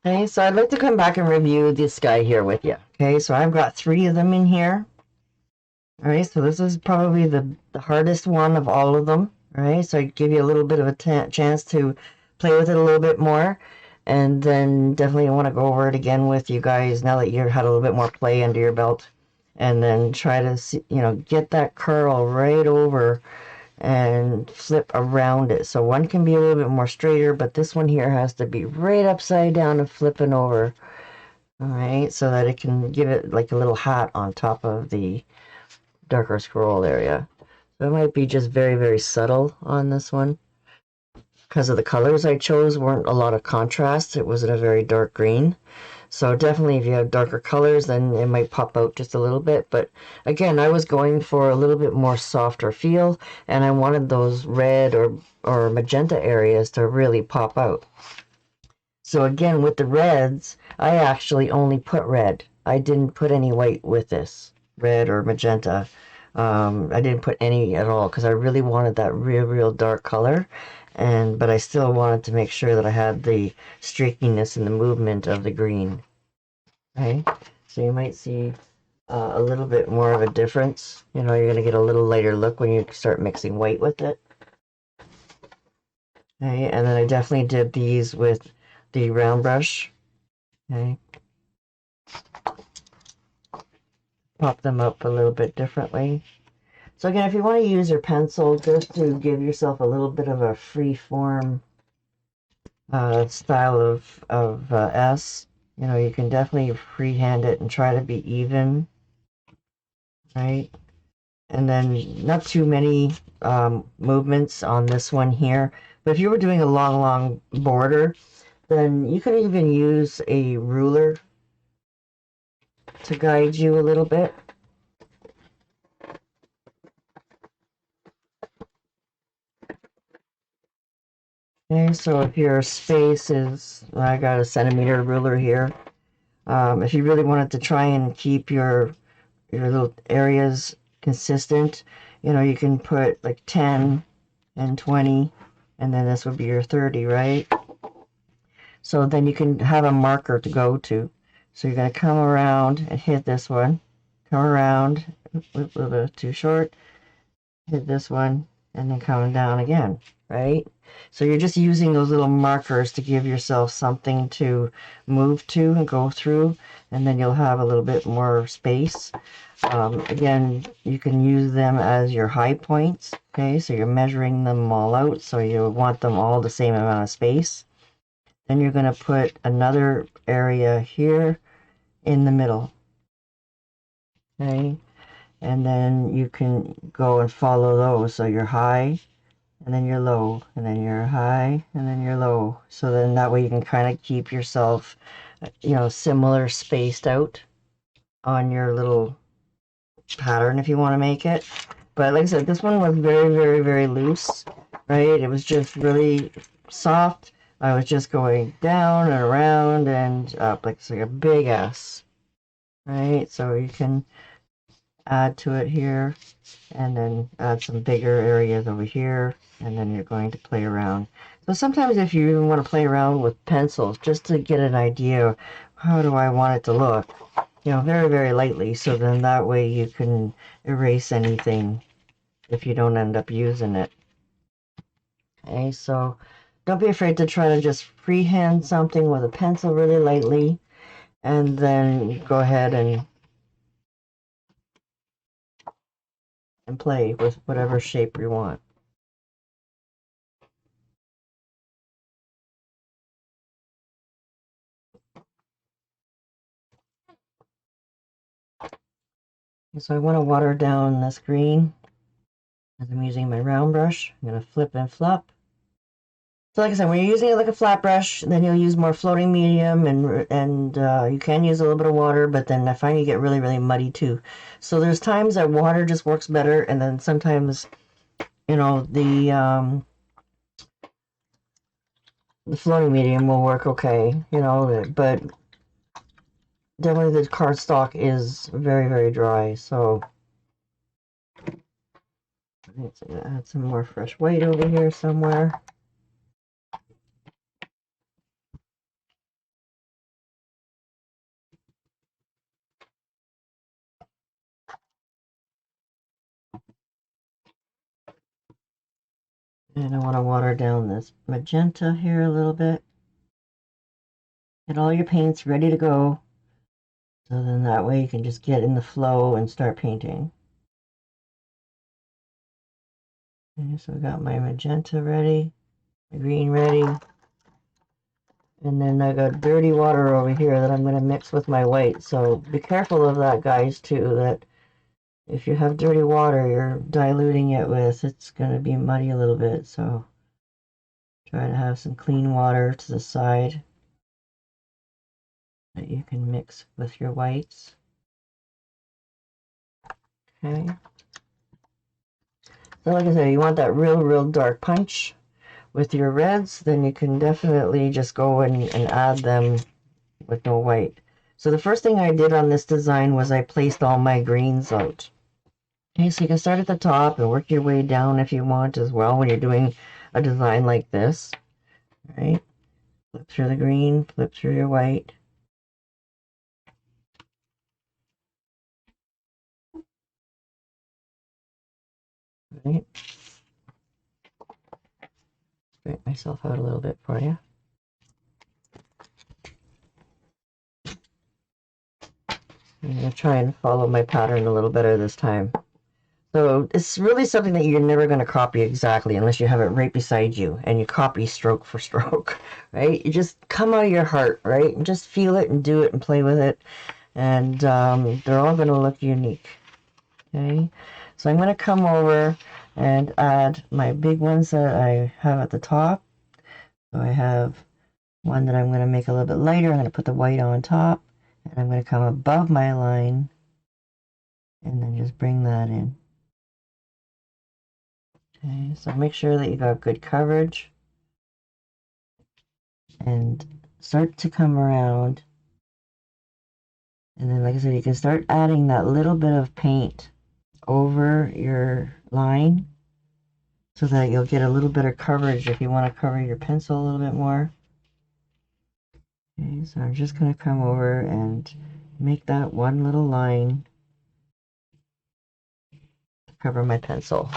Okay, so I'd like to come back and review this guy here with you. Okay, so I've got 3 of them in here. All right, so this is probably the hardest one of all of them. All right, so I give you a little bit of a chance to play with it a little bit more. And then definitely want to go over it again with you guys now that you've had a little bit more play under your belt. And then try to see, get that curl right over and flip around it. So one can be a little bit more straighter, but this one here has to be right upside down and flipping over. All right, so that it can give it like a little hat on top of the darker scroll area. So it might be just very, very subtle on this one. Because of the colors I chose weren't a lot of contrast. It wasn't a very dark green. So definitely if you have darker colors, then it might pop out just a little bit. But again, I was going for a little bit more softer feel, and I wanted those red or magenta areas to really pop out. So again, with the reds, I actually only put red. I didn't put any white with this, red or magenta. I didn't put any at all because I really wanted that real dark color. But I still wanted to make sure that I had the streakiness and the movement of the green. Okay, so you might see a little bit more of a difference. You're going to get a little lighter look when you start mixing white with it. Okay, and then I definitely did these with the round brush. Okay, pop them up a little bit differently. So again, if you want to use your pencil just to give yourself a little bit of a free form style of S, you can definitely freehand it and try to be even, right? And then not too many movements on this one here. But if you were doing a long border, then you could even use a ruler to guide you a little bit. Okay, so if your space is, I got a centimeter ruler here. If you really wanted to try and keep your little areas consistent, you can put like 10 and 20, and then this would be your 30, right? So then you can have a marker to go to. So you're going to come around and hit this one, come around, a little bit too short, hit this one, and then coming down again, right? So you're just using those little markers to give yourself something to move to and go through, and then you'll have a little bit more space. Again, you can use them as your high points, okay? So you're measuring them all out, so you want them all the same amount of space. Then you're going to put another area here in the middle, okay? And then you can go and follow those. So you're high, and then you're low, and then you're high, and then you're low. So then that way you can kind of keep yourself, similar spaced out on your little pattern if you want to make it. But like I said, this one was very loose, right? It was just really soft. I was just going down and around and up like it's like a big S, right? So you can add to it here and then add some bigger areas over here, and then you're going to play around. So sometimes if you even want to play around with pencils just to get an idea of how do I want it to look, very lightly, so then that way you can erase anything if you don't end up using it. Okay, so don't be afraid to try to just freehand something with a pencil really lightly, and then go ahead and play with whatever shape you want. So I want to water down this green as I'm using my round brush. I'm going to flip and flop. So like I said, when you're using it like a flat brush, then you'll use more floating medium, and you can use a little bit of water, but then I find you get really muddy too. So there's times that water just works better, and then sometimes, the floating medium will work okay, but definitely the cardstock is very dry, so let's add some more fresh white over here somewhere. And I want to water down this magenta here a little bit. Get all your paints ready to go. So then that way you can just get in the flow and start painting. Okay, so I got my magenta ready, my green ready. And then I got dirty water over here that I'm going to mix with my white. So be careful of that, guys, too, that if you have dirty water you're diluting it with, it's going to be muddy a little bit. So try to have some clean water to the side that you can mix with your whites. Okay. So like I said, you want that real dark punch with your reds, then you can definitely just go and add them with no white. So the first thing I did on this design was I placed all my greens out. Okay, so you can start at the top and work your way down if you want as well when you're doing a design like this. Right? Flip through the green, flip through your white. Right? Straighten myself out a little bit for you. I'm going to try and follow my pattern a little better this time. So it's really something that you're never going to copy exactly unless you have it right beside you and you copy stroke for stroke, right? You just come out of your heart, right? And just feel it and do it and play with it. And they're all going to look unique. Okay, so I'm going to come over and add my big ones that I have at the top. So I have one that I'm going to make a little bit lighter. I'm going to put the white on top, and I'm going to come above my line and then just bring that in. Okay, so make sure that you got good coverage and start to come around. And then, like I said, you can start adding that little bit of paint over your line so that you'll get a little better coverage if you want to cover your pencil a little bit more. Okay, so I'm just going to come over and make that one little line to cover my pencil.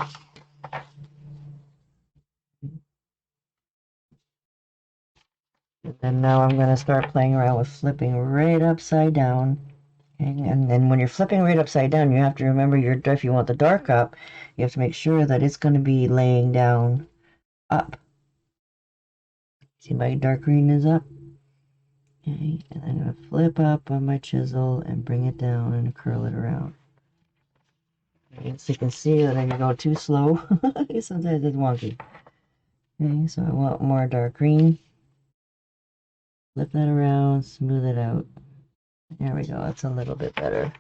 And then now I'm going to start playing around with flipping right upside down. Okay, and then when you're flipping right upside down, you have to remember if you want the dark up, you have to make sure that it's going to be laying down up. See, my dark green is up. Okay, and I'm going to flip up on my chisel and bring it down and curl it around. Okay, so you can see that if you go too slow, sometimes it's wonky. Okay, so I want more dark green. Flip that around, smooth it out. There we go, that's a little bit better.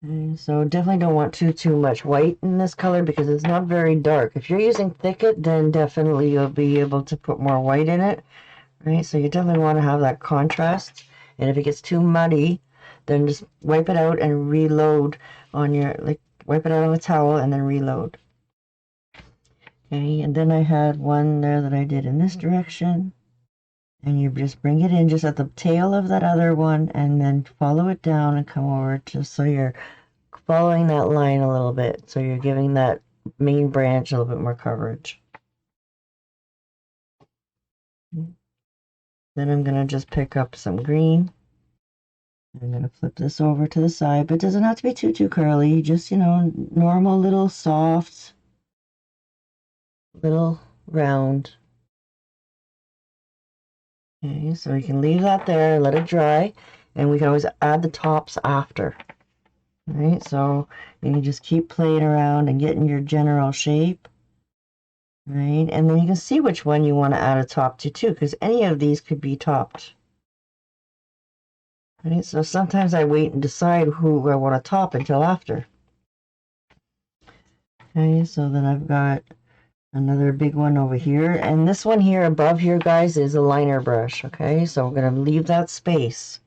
Okay, so definitely don't want too much white in this color because it's not very dark. If you're using thicket, then definitely you'll be able to put more white in it. Right, so you definitely want to have that contrast. And if it gets too muddy, then just wipe it out and reload on your, wipe it out on a towel and then reload. Okay, and then I had one there that I did in this direction. And you just bring it in just at the tail of that other one and then follow it down and come over just so you're following that line a little bit. So you're giving that main branch a little bit more coverage. Then I'm going to just pick up some green. I'm going to flip this over to the side, but it doesn't have to be too curly. Just, normal little soft, little round. Okay, so we can leave that there, let it dry, and we can always add the tops after. All right, so you can just keep playing around and getting your general shape. Right, and then you can see which one you want to add a top to too, because any of these could be topped. Right, so sometimes I wait and decide who I want to top until after. Okay, so then I've got another big one over here, and this one here above here, guys, is a liner brush. Okay, so we're going to leave that space.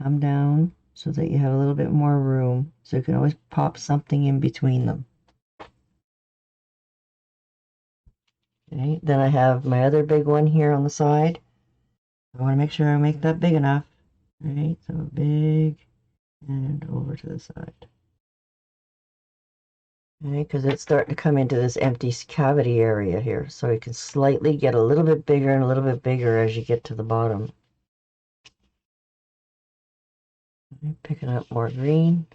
Come down so that you have a little bit more room, so you can always pop something in between them. Okay, then I have my other big one here on the side. I want to make sure I make that big enough. All right, so big and over to the side. Okay, because it's starting to come into this empty cavity area here. So you can slightly get a little bit bigger and a little bit bigger as you get to the bottom. Okay, picking up more green.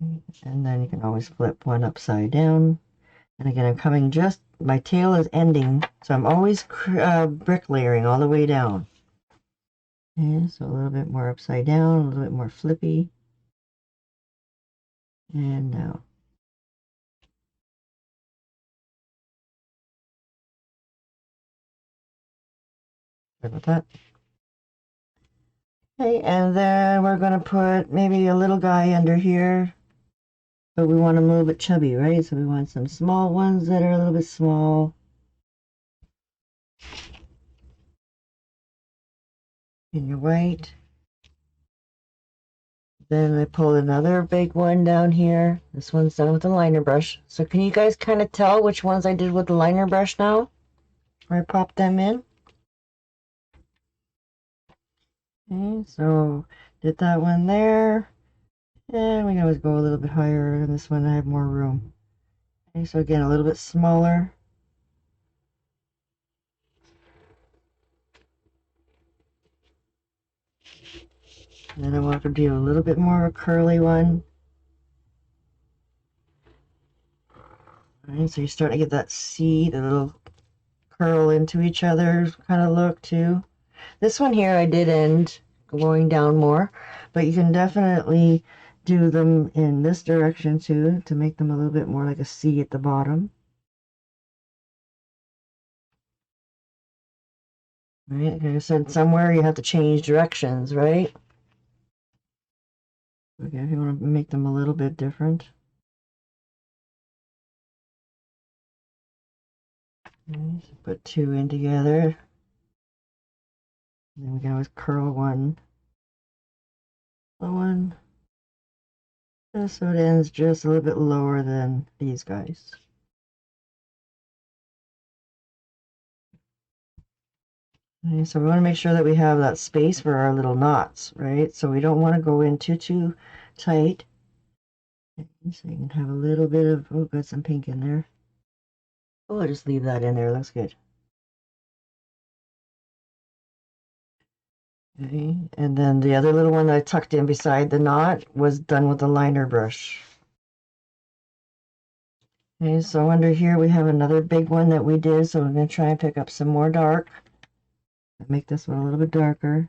Okay, and then you can always flip one upside down. And again, I'm coming just, my tail is ending, so I'm always brick layering all the way down. Okay, so a little bit more upside down, a little bit more flippy. And now. Sorry about that. Okay, and then we're going to put maybe a little guy under here. But we want them a little bit chubby, right? So we want some small ones that are a little bit small. In your white. Then I pull another big one down here. This one's done with the liner brush. So can you guys kind of tell which ones I did with the liner brush now? Where I popped them in? Okay, so did that one there. And we can always go a little bit higher. And this one I have more room. Okay, so again, a little bit smaller. And then I want to do a little bit more curly one. All right, so you start to get that C, the little curl into each other kind of look too. This one here I did end going down more, but you can definitely do them in this direction too to make them a little bit more like a C at the bottom. Right, like I said, somewhere you have to change directions, right? Okay, if you want to make them a little bit different. Okay, so put two in together. Then we can always curl one just so it ends just a little bit lower than these guys. Okay, so we want to make sure that we have that space for our little knots, right? So we don't want to go in too tight. Okay, so you can have a little bit of, oh, got some pink in there. Oh, I'll just leave that in there, looks good. Okay, and then the other little one that I tucked in beside the knot was done with the liner brush. Okay, so under here we have another big one that we did, so we're going to try and pick up some more dark. Make this one a little bit darker.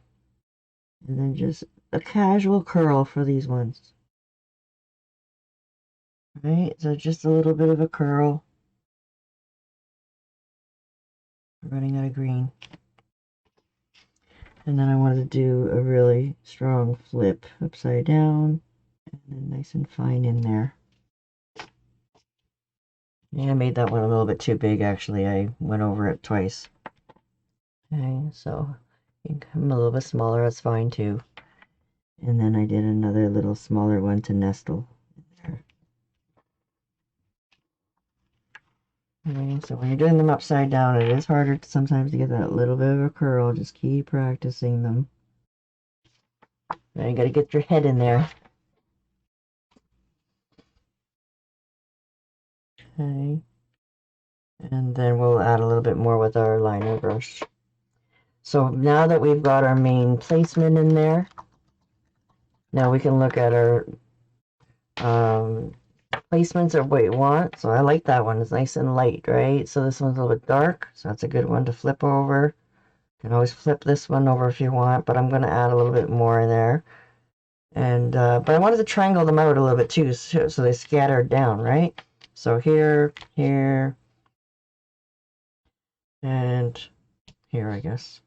And then just a casual curl for these ones. Right, so just a little bit of a curl. Running out of green. And then I wanted to do a really strong flip upside down. And then nice and fine in there. Yeah, I made that one a little bit too big actually. I went over it twice. Okay, so you can come a little bit smaller, that's fine too. And then I did another little smaller one to nestle there. Okay, so when you're doing them upside down, it is harder sometimes to get that little bit of a curl. Just keep practicing them. Now you gotta get your head in there. Okay. And then we'll add a little bit more with our liner brush. So now that we've got our main placement in there, now we can look at our placements of what you want. So I like that one. It's nice and light, right? So this one's a little bit dark, so that's a good one to flip over. You can always flip this one over if you want, but I'm going to add a little bit more in there. And but I wanted to triangle them out a little bit too, so they scattered down, right? So here, here, and here, I guess.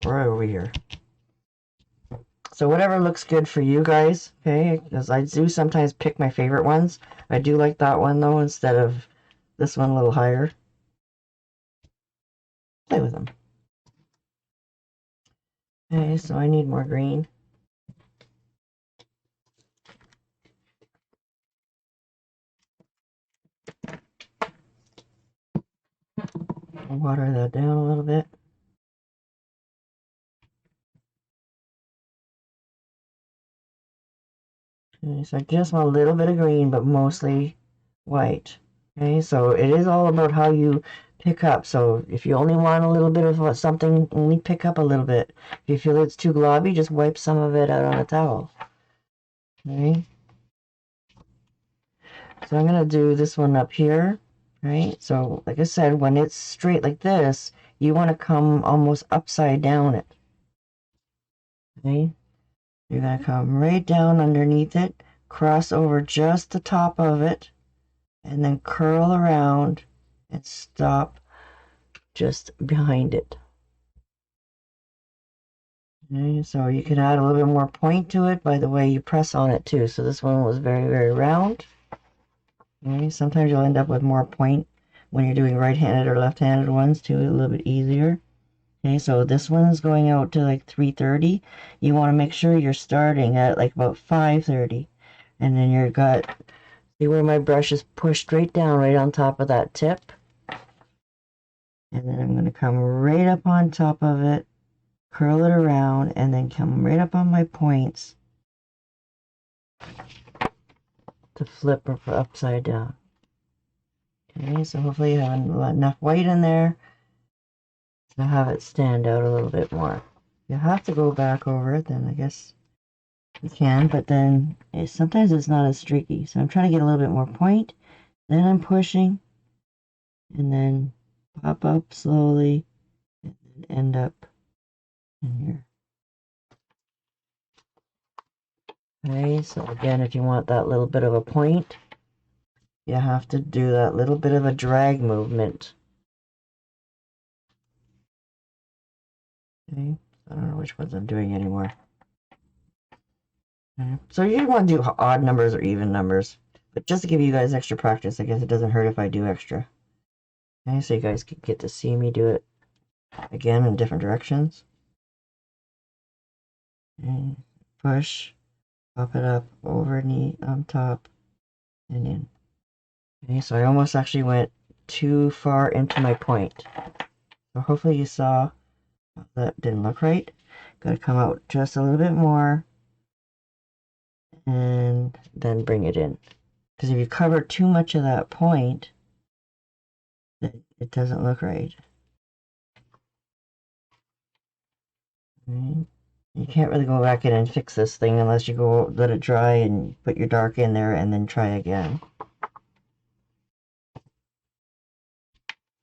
Or over here. So whatever looks good for you guys, okay? Because I do sometimes pick my favorite ones. I do like that one though, instead of this one a little higher. Play with them. Okay, so I need more green. I'll water that down a little bit. Okay, so I just want a little bit of green, but mostly white. Okay, so it is all about how you pick up. So if you only want a little bit of something, only pick up a little bit. If you feel it's too globby, just wipe some of it out on a towel. Okay. So I'm going to do this one up here, right? So like I said, when it's straight like this, you want to come almost upside down it. Okay. You're going to come right down underneath it, cross over just the top of it, and then curl around and stop just behind it. Okay, so you can add a little bit more point to it by the way you press on it too. So this one was very, very round. Okay, sometimes you'll end up with more point when you're doing right-handed or left-handed ones too, a little bit easier. Okay, so this one's going out to like 3:30. You want to make sure you're starting at like about 5:30. And then you've got, see where my brush is pushed right down, right on top of that tip. And then I'm going to come right up on top of it, curl it around, and then come right up on my points to flip her upside down. Okay, so hopefully you have enough white in there to have it stand out a little bit more. If you have to go back over it, then I guess you can, but then sometimes it's not as streaky. So I'm trying to get a little bit more point, then I'm pushing, and then pop up slowly, and end up in here. Okay, so again, if you want that little bit of a point, you have to do that little bit of a drag movement. Okay, I don't know which ones I'm doing anymore. Okay. So you want to do odd numbers or even numbers, but just to give you guys extra practice, I guess it doesn't hurt if I do extra. Okay, so you guys can get to see me do it again in different directions. Okay, push, pop it up, over, knee, on top, and in. Okay, so I almost actually went too far into my point. So hopefully you saw that didn't look right. Got to come out just a little bit more and then bring it in. Because if you cover too much of that point, it doesn't look right. Right? You can't really go back in and fix this thing unless you go let it dry and put your dark in there and then try again.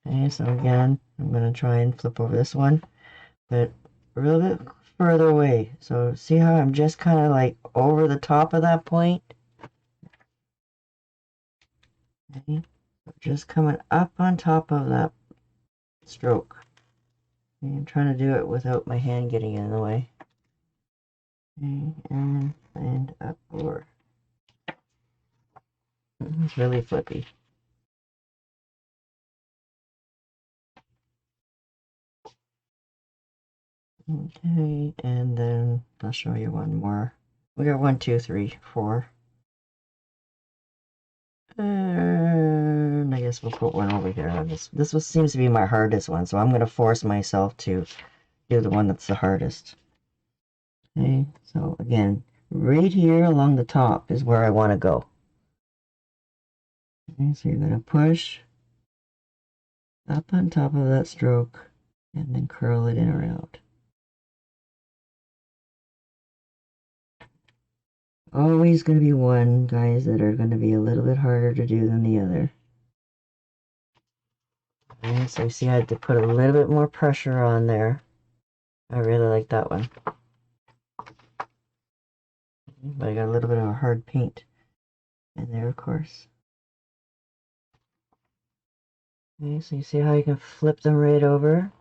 Okay, so again, I'm going to try and flip over this one, but a little bit further away. So see how I'm just kind of like over the top of that point? Okay, just coming up on top of that stroke. Okay, I'm trying to do it without my hand getting in the way. Okay, and up over. It's really flippy. Okay, and then I'll show you one more. We got 1, 2, 3, 4. And I guess we'll put one over here. This one seems to be my hardest one, so I'm going to force myself to do the one that's the hardest. Okay, so again, right here along the top is where I want to go. Okay, so you're going to push up on top of that stroke and then curl it in around. Always going to be one, guys, that are going to be a little bit harder to do than the other. Okay, so you see I had to put a little bit more pressure on there. I really like that one. But I got a little bit of a hard paint in there, of course. Okay, so you see how you can flip them right over?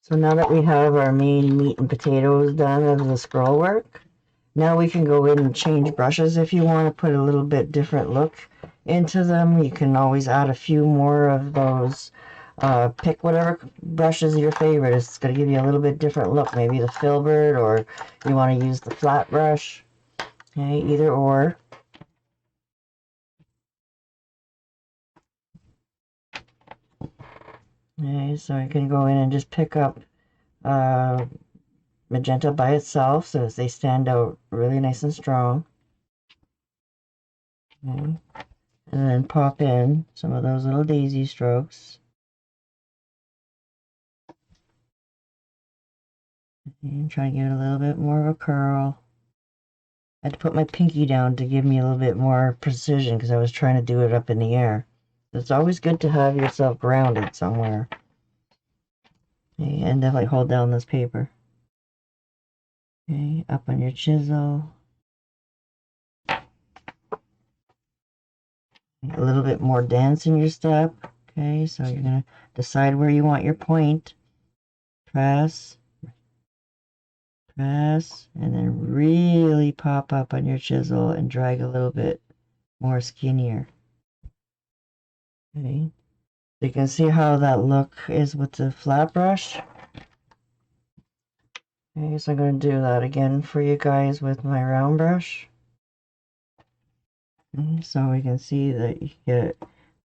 So now that we have our main meat and potatoes done of the scroll work, now we can go in and change brushes if you want to put a little bit different look into them. You can always add a few more of those. Pick whatever brush is your favorite. It's going to give you a little bit different look. Maybe the filbert, or you want to use the flat brush. Okay, either or. Okay, so you can go in and just pick up magenta by itself, so as they stand out really nice and strong. Okay. And then pop in some of those little daisy strokes. And try to get a little bit more of a curl. I had to put my pinky down to give me a little bit more precision because I was trying to do it up in the air. It's always good to have yourself grounded somewhere. Okay, and definitely hold down this paper. Okay, up on your chisel. A little bit more dance in your step. Okay, so you're going to decide where you want your point. Press, press, and then really pop up on your chisel and drag a little bit more skinnier. Okay, so you can see how that look is with the flat brush. Okay, so I'm going to do that again for you guys with my round brush. Okay, so we can see that you get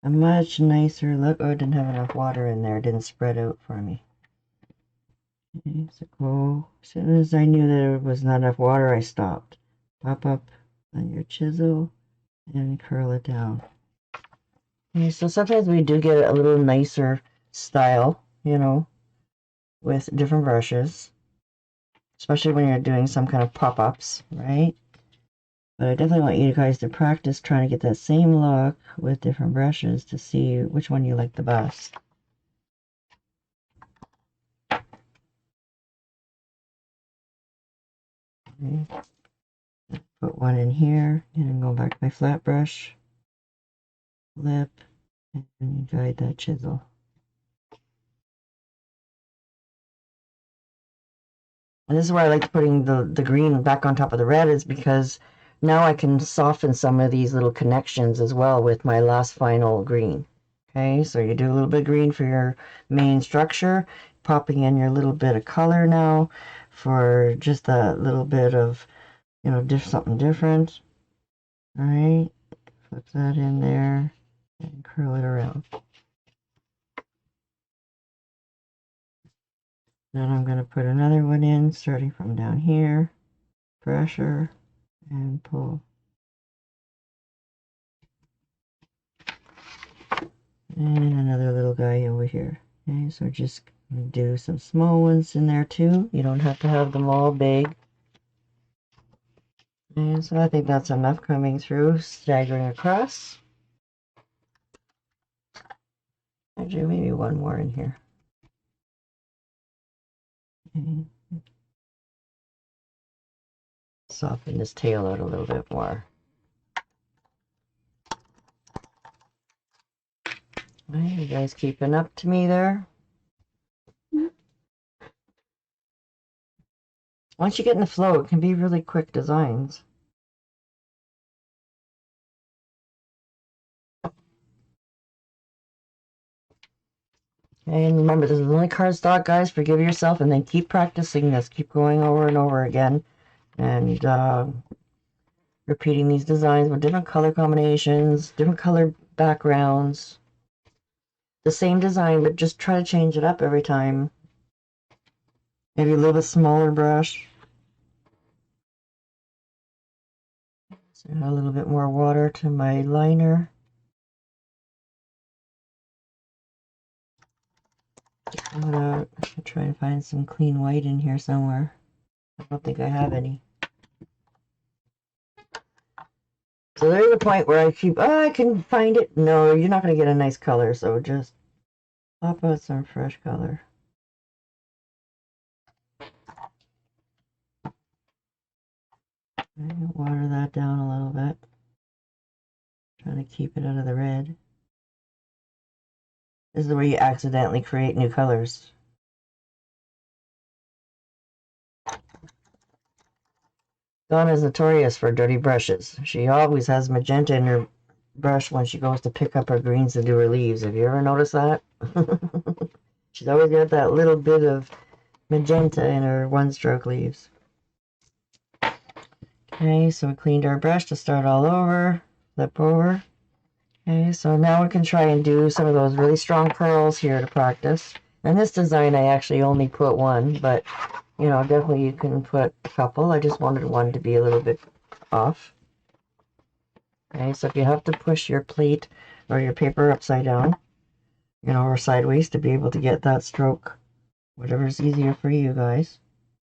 a much nicer look. Oh, I didn't have enough water in there. It didn't spread out for me. Okay, so go. As soon as I knew that there was not enough water, I stopped. Pop up on your chisel and curl it down. Okay, so sometimes we do get a little nicer style, you know, with different brushes, especially when you're doing some kind of pop-ups, right? But I definitely want you guys to practice trying to get that same look with different brushes to see which one you like the best. Okay. Put one in here, and then go back to my flat brush, lip, and guide that chisel. And this is why I like putting the green back on top of the red, is because now I can soften some of these little connections as well with my last final green. Okay, so you do a little bit of green for your main structure, popping in your little bit of color now for just a little bit of, you know, something different. All right, flip that in there and curl it around. Then I'm going to put another one in, starting from down here, pressure, and pull. And another little guy over here. Okay, so just do some small ones in there too. You don't have to have them all big. And so I think that's enough coming through, staggering across. Actually, maybe one more in here. Okay. Soften this tail out a little bit more. Right, you guys keeping up to me there? Once you get in the flow, it can be really quick designs. And remember, this is only cardstock, guys. Forgive yourself, and then keep practicing this. Keep going over and over again, and repeating these designs with different color combinations, different color backgrounds. The same design, but just try to change it up every time. Maybe a little bit smaller brush. So add a little bit more water to my liner. Pull it out. I'll try and find some clean white in here somewhere. I don't think I have any. So there's a point where I keep, oh, I can find it. No, you're not going to get a nice color, so just pop out some fresh color. Water that down a little bit. Trying to keep it out of the red. This is where you accidentally create new colors. Donna is notorious for dirty brushes. She always has magenta in her brush when she goes to pick up her greens to do her leaves. Have you ever noticed that? She's always got that little bit of magenta in her one-stroke leaves. Okay, so we cleaned our brush to start all over. Flip over. Okay, so now we can try and do some of those really strong curls here to practice. And this design, I actually only put one, but you know, definitely you can put a couple. I just wanted one to be a little bit off. Okay, so if you have to push your plate or your paper upside down, you know, or sideways to be able to get that stroke, whatever's easier for you guys.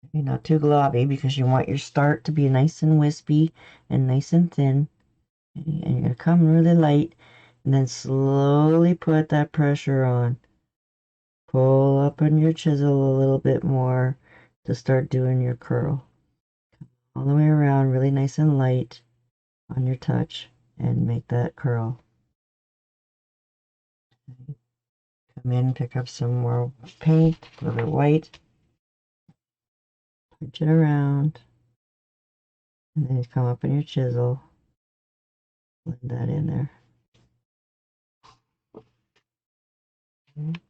Okay, not too globby because you want your start to be nice and wispy and nice and thin. Okay, and you're going to come really light and then slowly put that pressure on. Pull up on your chisel a little bit more to start doing your curl. All the way around, really nice and light on your touch, and make that curl. Okay. Come in, pick up some more paint, a little bit white, punch it around, and then you come up on your chisel, blend that in there. Okay.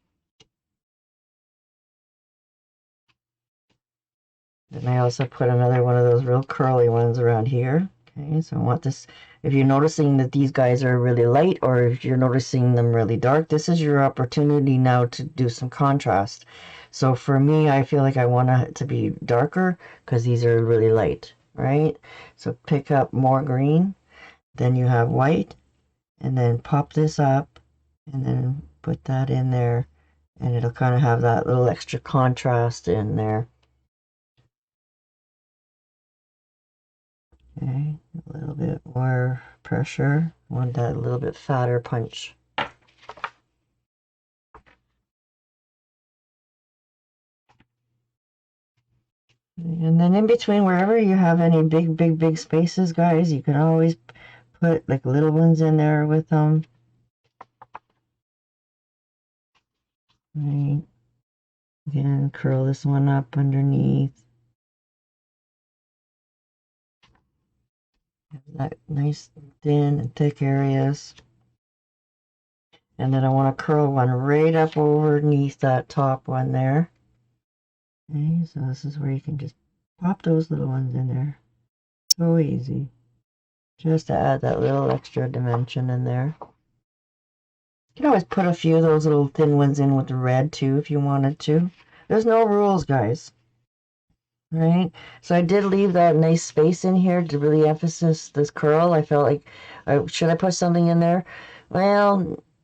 Then I also put another one of those real curly ones around here. Okay, so I want this, if you're noticing that these guys are really light or if you're noticing them really dark, this is your opportunity now to do some contrast. So for me, I feel like I want it to be darker because these are really light, right? So pick up more green, then you have white, and then pop this up and then put that in there, and it'll kind of have that little extra contrast in there. Okay, a little bit more pressure. Want that little bit fatter punch. And then in between, wherever you have any big spaces, guys, you can always put like little ones in there with them. Right. Again, curl this one up underneath. Have that nice thin and thick areas. And then I want to curl one right up underneath that top one there. Okay, so this is where you can just pop those little ones in there. So easy. Just to add that little extra dimension in there. You can always put a few of those little thin ones in with the red too if you wanted to. There's no rules, guys. Right? So I did leave that nice space in here to really emphasize this curl. I felt like, should I put something in there? Well,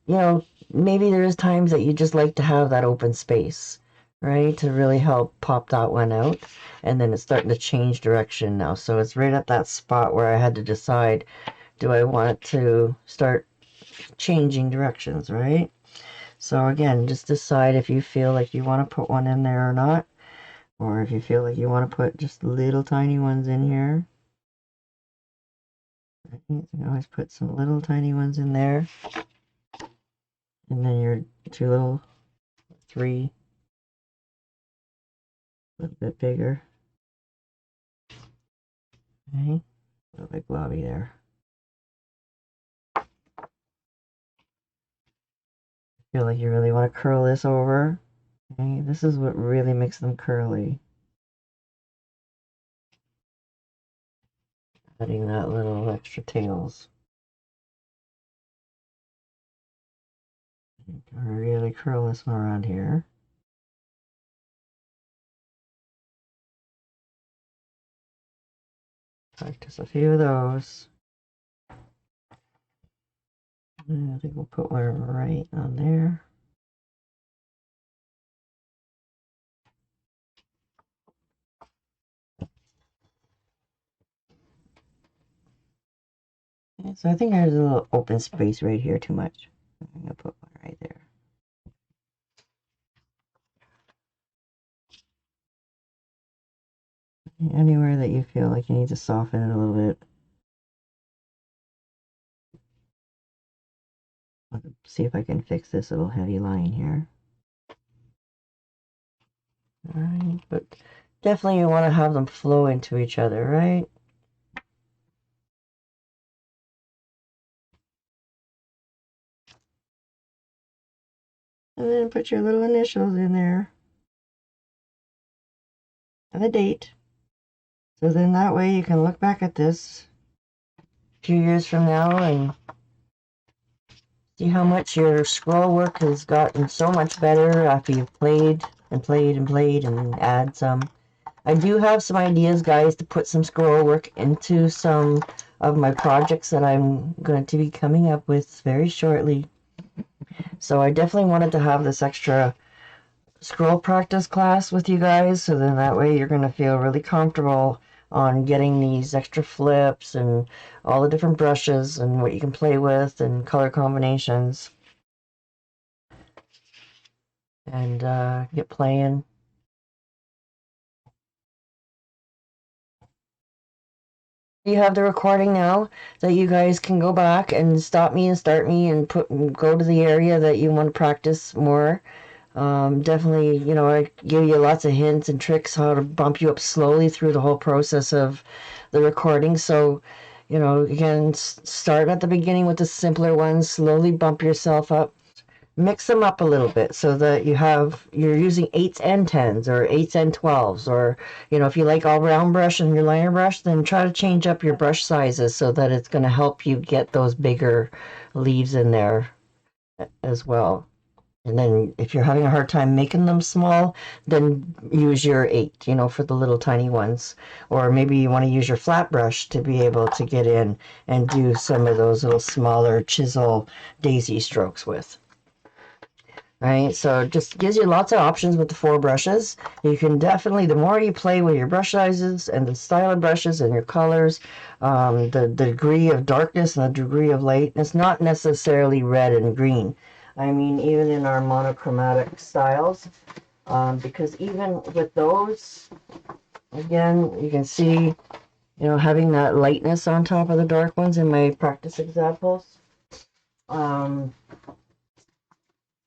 you know, maybe there's times that you just like to have that open space, right? To really help pop that one out. And then it's starting to change direction now. So it's right at that spot where I had to decide, do I want to start changing directions, right? So again, just decide if you feel like you want to put one in there or not. Or if you feel like you want to put just little tiny ones in here. You can always put some little tiny ones in there. And then your two little, three, a little bit bigger. Okay, a little bit globby there. Feel like you really want to curl this over. Okay, this is what really makes them curly. Adding that little extra tails. You can really curl this one around here. Practice a few of those. And I think we'll put one right on there. Okay, so I think there's a little open space right here too much. I'm going to put one right there. Anywhere that you feel like you need to soften it a little bit. Let's see if I can fix this little heavy line here. Alright, but definitely you want to have them flow into each other, right? And then put your little initials in there. And the date. So then that way you can look back at this a few years from now and see how much your scroll work has gotten so much better after you've played and played and played and add some. I do have some ideas, guys, to put some scroll work into some of my projects that I'm going to be coming up with very shortly. So I definitely wanted to have this extra scroll practice class with you guys, so then that way you're going to feel really comfortable on getting these extra flips and all the different brushes and what you can play with and color combinations, and get playing. You have the recording now that you guys can go back and stop me and start me and go to the area that you want to practice more. Definitely, you know, I give you lots of hints and tricks how to bump you up slowly through the whole process of the recording. So, you know, again, start at the beginning with the simpler ones, slowly bump yourself up. Mix them up a little bit so that you're using 8s and 10s or 8s and 12s, or, you know, if you like all round brush and your liner brush, then try to change up your brush sizes so that it's going to help you get those bigger leaves in there as well. And then if you're having a hard time making them small, then use your 8, you know, for the little tiny ones. Or maybe you want to use your flat brush to be able to get in and do some of those little smaller chisel daisy strokes with. Right, so it just gives you lots of options with the 4 brushes. You can definitely, the more you play with your brush sizes and the style of brushes and your colors, the degree of darkness and the degree of lightness, not necessarily red and green. I mean, even in our monochromatic styles, because even with those, again, you can see, you know, having that lightness on top of the dark ones in my practice examples.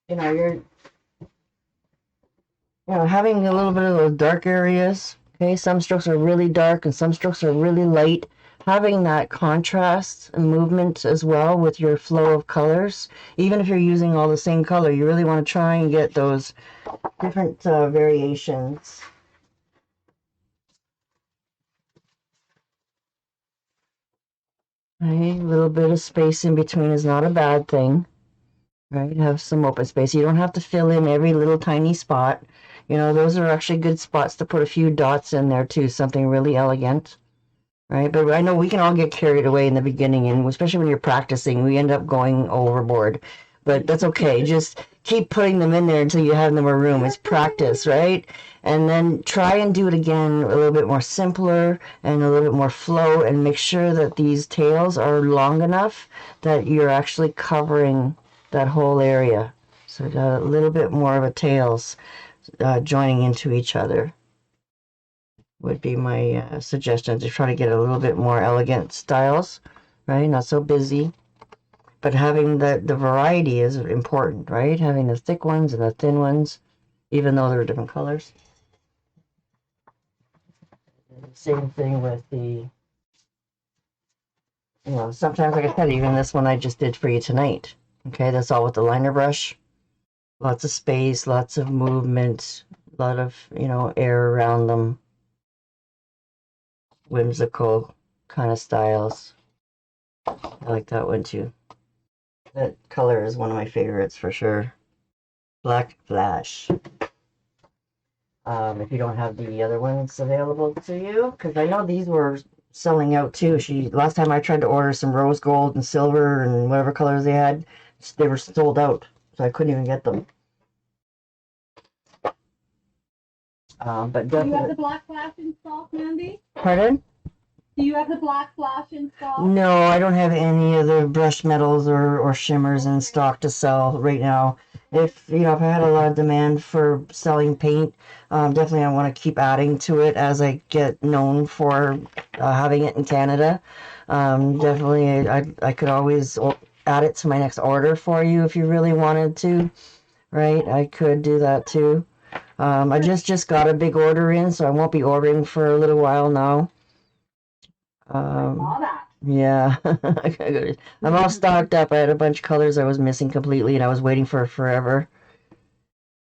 You know, you know, having a little bit of those dark areas. Okay, some strokes are really dark and some strokes are really light. Having that contrast and movement as well with your flow of colors, even if you're using all the same color, you really want to try and get those different variations. Right, a little bit of space in between is not a bad thing. Right, have some open space. You don't have to fill in every little tiny spot. You know, those are actually good spots to put a few dots in there too, something really elegant. Right, but I know we can all get carried away in the beginning, and especially when you're practicing, we end up going overboard. But that's okay. Just keep putting them in there until you have them in a room. It's practice, right? And then try and do it again a little bit more simpler and a little bit more flow, and make sure that these tails are long enough that you're actually covering that whole area. So a little bit more of a tails joining into each other would be my suggestion, to try to get a little bit more elegant styles, right? Not so busy, but having the variety is important, right? Having the thick ones and the thin ones, even though they're different colors. Same thing with the, you know, sometimes, like I said, even this one I just did for you tonight. Okay, that's all with the liner brush. Lots of space, lots of movement, a lot of, you know, air around them. Whimsical kind of styles. I like that one too. That color is one of my favorites for sure. Black Flash. If you don't have the other ones available to you, because I know these were selling out too. Last time I tried to order some rose gold and silver and whatever colors they had, they were sold out, so I couldn't even get them. But do you have the Black Flash installed, Mandy? Pardon? Do you have the Black Flash installed? No, I don't have any of the brush metals or shimmers in stock to sell right now. If, you know, if I had a lot of demand for selling paint, definitely I want to keep adding to it as I get known for having it in Canada. Definitely, I could always add it to my next order for you if you really wanted to, right? I could do that too. I just got a big order in, so I won't be ordering for a little while now. Yeah, I'm all stocked up. I had a bunch of colors I was missing completely, and I was waiting for forever.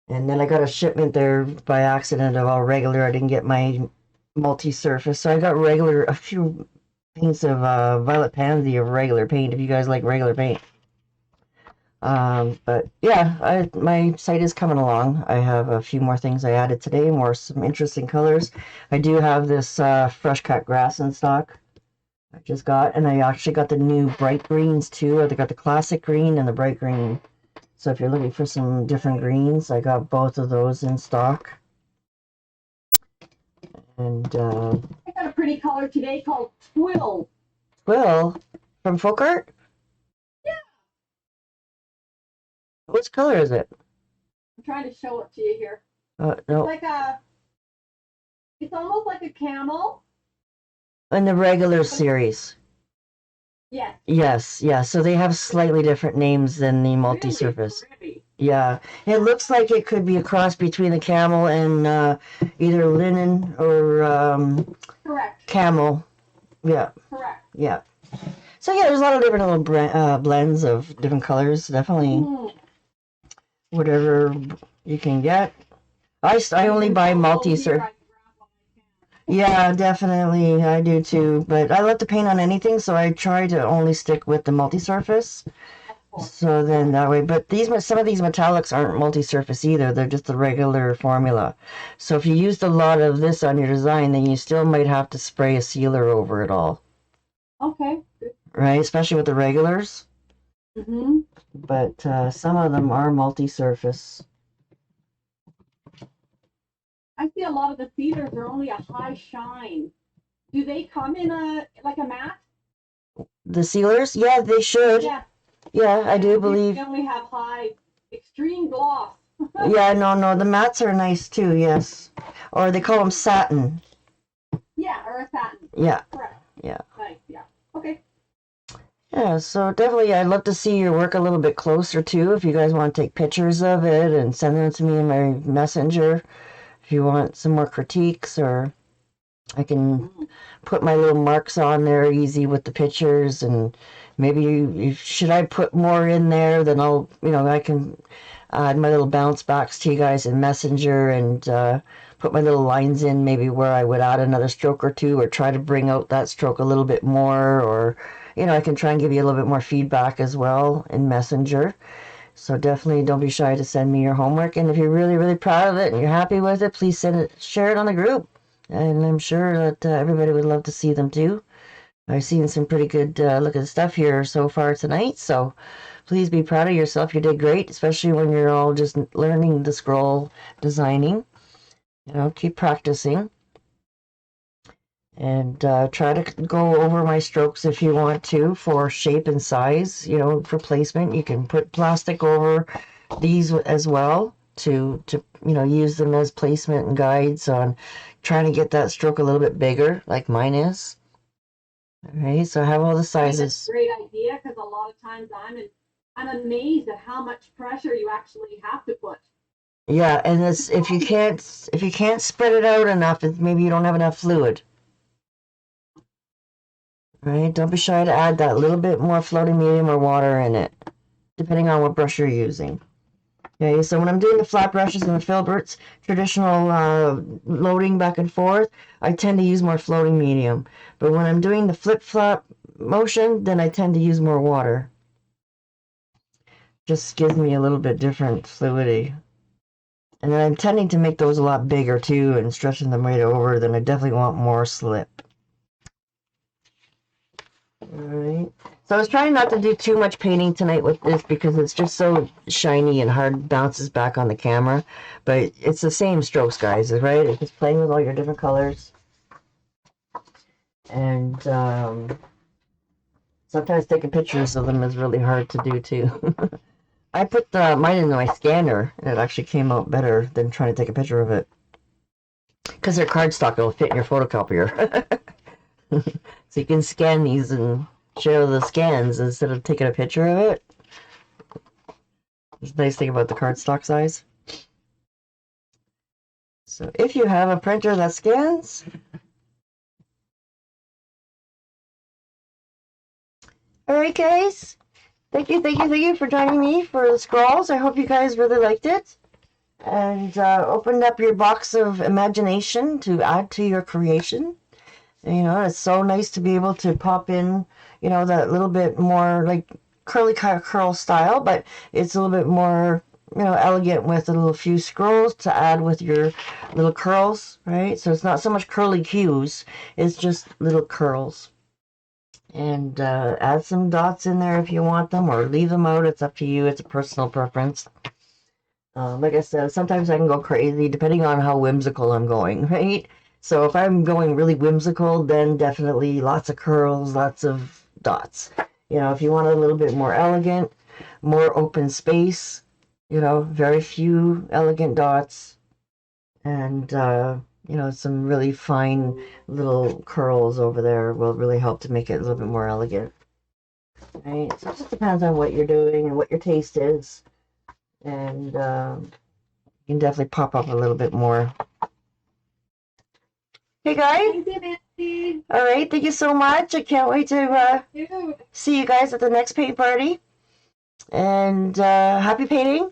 And then I got a shipment there by accident of all regular. I didn't get my multi-surface, so I got a few paints of Violet Pansy of regular paint, if you guys like regular paint. But yeah, my site is coming along. I have a few more things I added today, some interesting colors. I do have this fresh cut grass in stock I just got, and I actually got the new bright greens too. I got the classic green and the bright green. So if you're looking for some different greens, I got both of those in stock. And I got a pretty color today called Twill. Twill from Folk Art? Yeah. What color is it? I'm trying to show it to you here. No. It's almost like a camel. In the regular series. Yes. Yes, yeah. So they have slightly different names than the multi-surface. Really? Yeah. It looks like it could be a cross between the camel and either linen or Correct. camel. Yeah. Correct. Yeah. So yeah, there's a lot of different little blends of different colors. Definitely whatever you can get. I only buy multi-surface. Yeah, definitely. I do too. But I love to paint on anything, so I try to only stick with the multi-surface. So then that way, but some of these metallics aren't multi-surface either. They're just the regular formula. So if you used a lot of this on your design, then you still might have to spray a sealer over it all. Okay. Right? Especially with the regulars. Mm-hmm. But some of them are multi-surface. I see a lot of the feeders are only a high shine. Do they come in a matte? The sealers? Yeah, they should. Yeah. Yeah, I do believe. They only have high extreme gloss. Yeah, no, the mats are nice too, yes. Or they call them satin. Yeah, or a satin. Yeah. Correct. Yeah. Nice, yeah. Okay. Yeah, so definitely I'd love to see your work a little bit closer too. If you guys want to take pictures of it and send them to me in my messenger. If you want some more critiques, or I can put my little marks on there easy with the pictures, and maybe should I put more in there, then I can add my little bounce backs to you guys in messenger and put my little lines in maybe where I would add another stroke or two, or try to bring out that stroke a little bit more, or I can try and give you a little bit more feedback as well in messenger. So definitely don't be shy to send me your homework. And if you're really, really proud of it and you're happy with it, please share it on the group. And I'm sure that everybody would love to see them too. I've seen some pretty good looking stuff here so far tonight. So please be proud of yourself. You did great, especially when you're all just learning the scroll designing. Keep practicing. And try to go over my strokes if you want to for shape and size, for placement. You can put plastic over these as well to use them as placement and guides on trying to get that stroke a little bit bigger like mine is. All right, so I have all the sizes. That's a great idea, because a lot of times I'm amazed at how much pressure you actually have to put. Yeah, and if you can't spread it out enough, maybe you don't have enough fluid. Right, don't be shy to add that little bit more floating medium or water in it, depending on what brush you're using. Okay, so when I'm doing the flat brushes and the filberts, traditional loading back and forth, I tend to use more floating medium. But when I'm doing the flip-flop motion, then I tend to use more water. Just gives me a little bit different fluidity. And then I'm tending to make those a lot bigger too and stretching them right over, then I definitely want more slip. Alright, so I was trying not to do too much painting tonight with this because it's just so shiny and hard, bounces back on the camera. But it's the same strokes, guys, right? It's just playing with all your different colors. And sometimes taking pictures of them is really hard to do too. I put mine in my scanner and it actually came out better than trying to take a picture of it. Because they're cardstock, it'll fit in your photocopier. So you can scan these and show the scans instead of taking a picture of it. It's the nice thing about the cardstock size. So if you have a printer that scans, alright guys, thank you for joining me for the scrolls. I hope you guys really liked it and opened up your box of imagination to add to your creation. It's so nice to be able to pop in, that little bit more like curly curl style, but it's a little bit more, elegant with a little few scrolls to add with your little curls, right? So it's not so much curly cues, it's just little curls. And add some dots in there if you want them, or leave them out. It's up to you. It's a personal preference. Like I said, sometimes I can go crazy depending on how whimsical I'm going, right? So if I'm going really whimsical, then definitely lots of curls, lots of dots. If you want a little bit more elegant, more open space, very few elegant dots, and some really fine little curls over there will really help to make it a little bit more elegant. Right? So it just depends on what you're doing and what your taste is. And you can definitely pop up a little bit more. Hey guys. Thank you, Nancy. All right, thank you so much. I can't wait to see you guys at the next paint party. And happy painting.